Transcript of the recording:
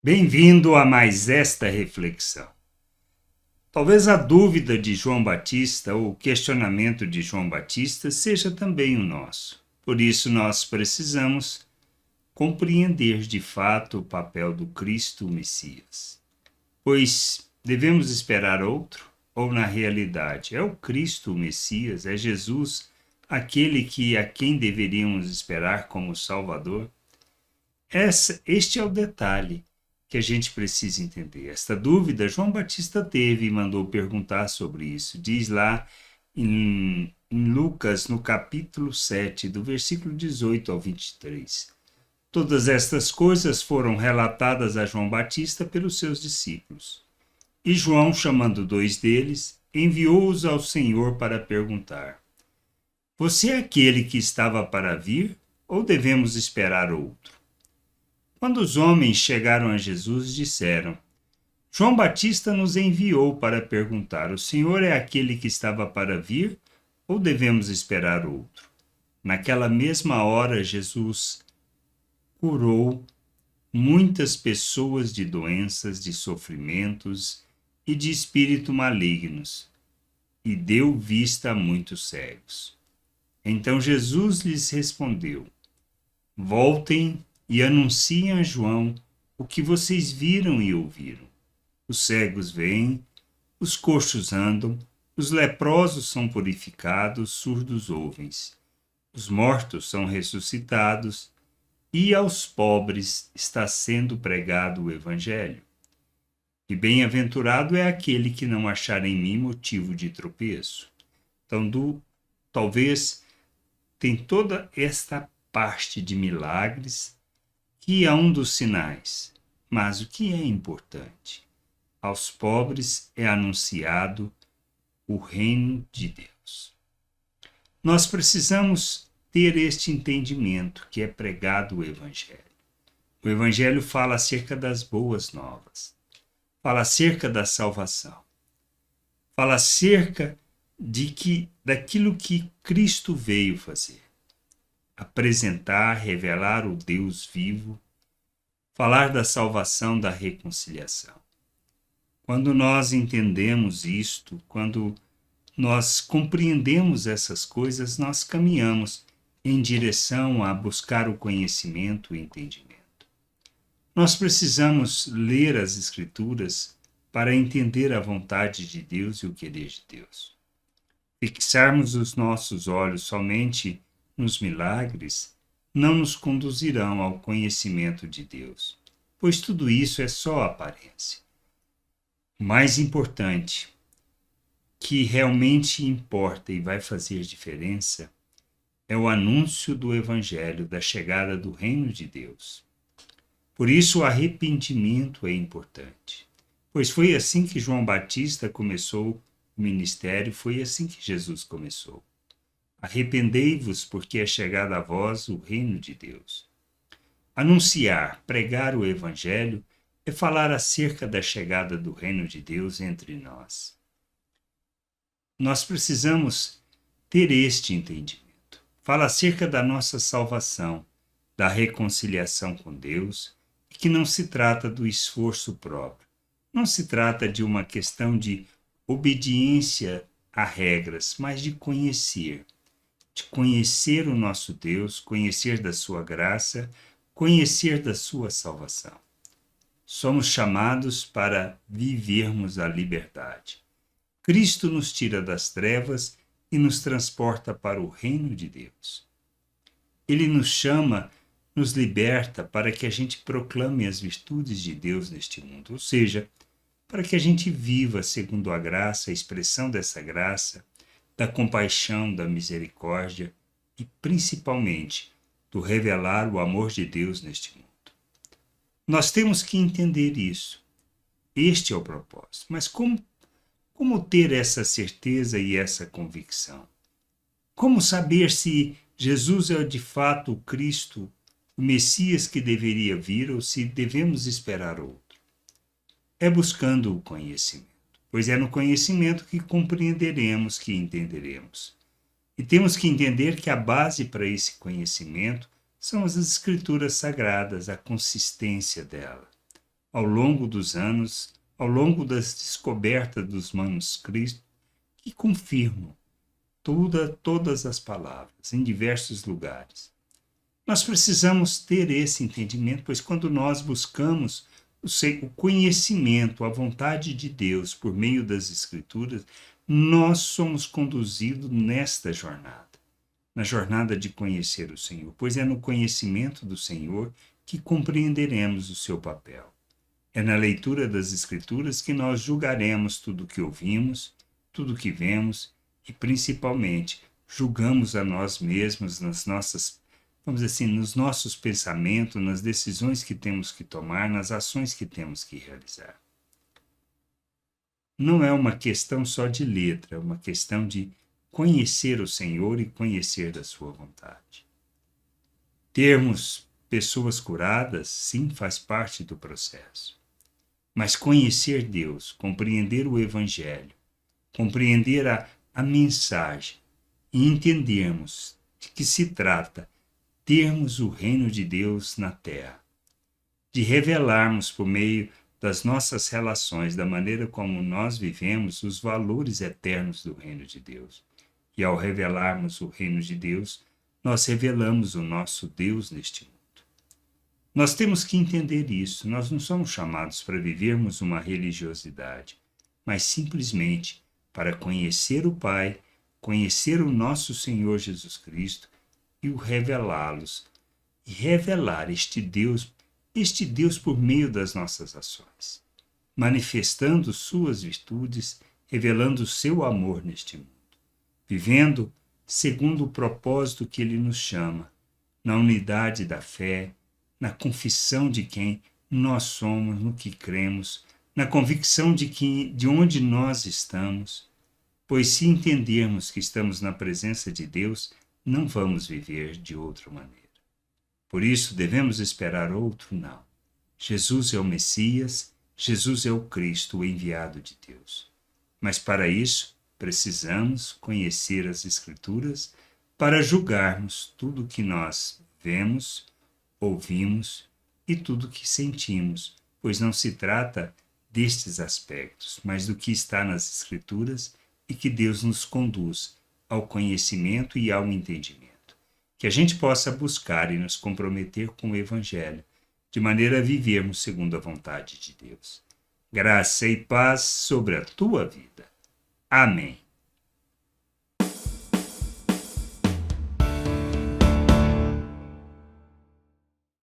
Bem-vindo a mais esta reflexão. Talvez a dúvida de João Batista ou o questionamento de João Batista seja também o nosso. Por isso, nós precisamos compreender de fato o papel do Cristo Messias. Pois devemos esperar outro? Ou, na realidade, é o Cristo o Messias, é Jesus aquele a quem deveríamos esperar como Salvador? Este é o detalhe que a gente precisa entender. Esta dúvida João Batista teve e mandou perguntar sobre isso. Diz lá em Lucas, no capítulo 7, do versículo 18 ao 23. Todas estas coisas foram relatadas a João Batista pelos seus discípulos. E João, chamando dois deles, enviou-os ao Senhor para perguntar: Você é aquele que estava para vir, ou devemos esperar outro? Quando os homens chegaram a Jesus, disseram: João Batista nos enviou para perguntar: O Senhor é aquele que estava para vir, ou devemos esperar outro? Naquela mesma hora, Jesus curou muitas pessoas de doenças, de sofrimentos e de espírito malignos, e deu vista a muitos cegos. Então Jesus lhes respondeu: Voltem e anunciem a João o que vocês viram e ouviram. Os cegos veem, os coxos andam, os leprosos são purificados, surdos ouvem, os mortos são ressuscitados, e aos pobres está sendo pregado o Evangelho. E bem-aventurado é aquele que não achar em mim motivo de tropeço. Então, talvez tem toda esta parte de milagres que é um dos sinais. Mas o que é importante? Aos pobres é anunciado o reino de Deus. Nós precisamos ter este entendimento que é pregado o Evangelho. O Evangelho fala acerca das boas novas, fala acerca da salvação, fala acerca daquilo que Cristo veio fazer. Apresentar, revelar o Deus vivo, falar da salvação, da reconciliação. Quando nós entendemos isto, quando nós compreendemos essas coisas, nós caminhamos em direção a buscar o conhecimento e o entendimento. Nós precisamos ler as Escrituras para entender a vontade de Deus e o querer de Deus. Fixarmos os nossos olhos somente nos milagres não nos conduzirão ao conhecimento de Deus, pois tudo isso é só aparência. O mais importante, que realmente importa e vai fazer diferença, é o anúncio do Evangelho, da chegada do reino de Deus. Por isso o arrependimento é importante, pois foi assim que João Batista começou o ministério, foi assim que Jesus começou. Arrependei-vos, porque é chegado a vós o reino de Deus. Anunciar, pregar o Evangelho é falar acerca da chegada do reino de Deus entre nós. Nós precisamos ter este entendimento. Fala acerca da nossa salvação, da reconciliação com Deus, e que não se trata do esforço próprio. Não se trata de uma questão de obediência a regras, mas de conhecer o nosso Deus, conhecer da sua graça, conhecer da sua salvação. Somos chamados para vivermos a liberdade. Cristo nos tira das trevas e nos transporta para o reino de Deus. Ele nos chama, nos liberta para que a gente proclame as virtudes de Deus neste mundo, ou seja, para que a gente viva segundo a graça, a expressão dessa graça, da compaixão, da misericórdia e, principalmente, do revelar o amor de Deus neste mundo. Nós temos que entender isso. Este é o propósito. Mas como ter essa certeza e essa convicção? Como saber se Jesus é de fato o Cristo, o Messias que deveria vir, ou se devemos esperar outro? É buscando o conhecimento, pois é no conhecimento que compreenderemos, que entenderemos. E temos que entender que a base para esse conhecimento são as Escrituras Sagradas, a consistência dela. ao longo dos anos, ao longo das descobertas dos manuscritos, que confirmam todas as palavras em diversos lugares. Nós precisamos ter esse entendimento, pois quando nós buscamos o conhecimento, a vontade de Deus por meio das Escrituras, nós somos conduzidos nesta jornada, na jornada de conhecer o Senhor, pois é no conhecimento do Senhor que compreenderemos o seu papel. É na leitura das Escrituras que nós julgaremos tudo o que ouvimos, tudo o que vemos e, principalmente, julgamos a nós mesmos nas nossas, vamos dizer assim, nos nossos pensamentos, nas decisões que temos que tomar, nas ações que temos que realizar. Não é uma questão só de letra, é uma questão de conhecer o Senhor e conhecer da sua vontade. Termos pessoas curadas, sim, faz parte do processo. Mas conhecer Deus, compreender o Evangelho, compreender a mensagem e entendermos de que se trata termos o reino de Deus na terra, de revelarmos por meio das nossas relações, da maneira como nós vivemos, os valores eternos do reino de Deus. E ao revelarmos o reino de Deus, nós revelamos o nosso Deus neste mundo. Nós temos que entender isso. Nós não somos chamados para vivermos uma religiosidade, mas simplesmente para conhecer o Pai, conhecer o nosso Senhor Jesus Cristo e o revelá-los, e revelar este Deus por meio das nossas ações, manifestando suas virtudes, revelando o seu amor neste mundo, vivendo segundo o propósito que ele nos chama, na unidade da fé, na confissão de quem nós somos, no que cremos, na convicção de onde nós estamos, pois se entendermos que estamos na presença de Deus, não vamos viver de outra maneira. Por isso devemos esperar outro? Não. Jesus é o Messias, Jesus é o Cristo, o enviado de Deus. Mas para isso, precisamos conhecer as Escrituras para julgarmos tudo o que nós vemos, ouvimos e tudo o que sentimos, pois não se trata destes aspectos, mas do que está nas Escrituras e que Deus nos conduz ao conhecimento e ao entendimento. Que a gente possa buscar e nos comprometer com o Evangelho, de maneira a vivermos segundo a vontade de Deus. Graça e paz sobre a tua vida. Amém.